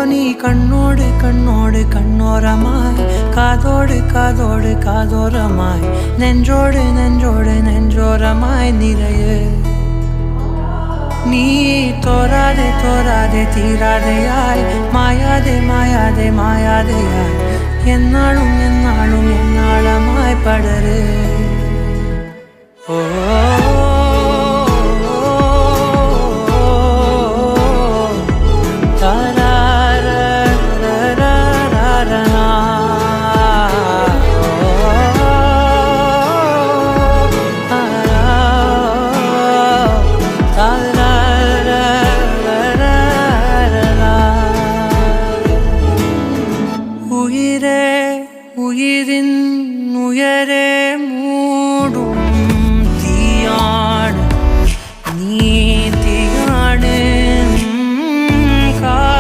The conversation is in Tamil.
நீ கண்ணோடு கண்ணோடு கண்ணோரமாய் காதோடு காதோடு காதோரமாய் நெஞ்சோடு நெஞ்சோடு நெஞ்சோரமாய் நிறைய நீ தோராதே தோராதே தீராதையாய் மாயாதே மாயாதே மாயாதையாய் என்னாலும் என்னாலும் என்னாளமாய் படரு ஓ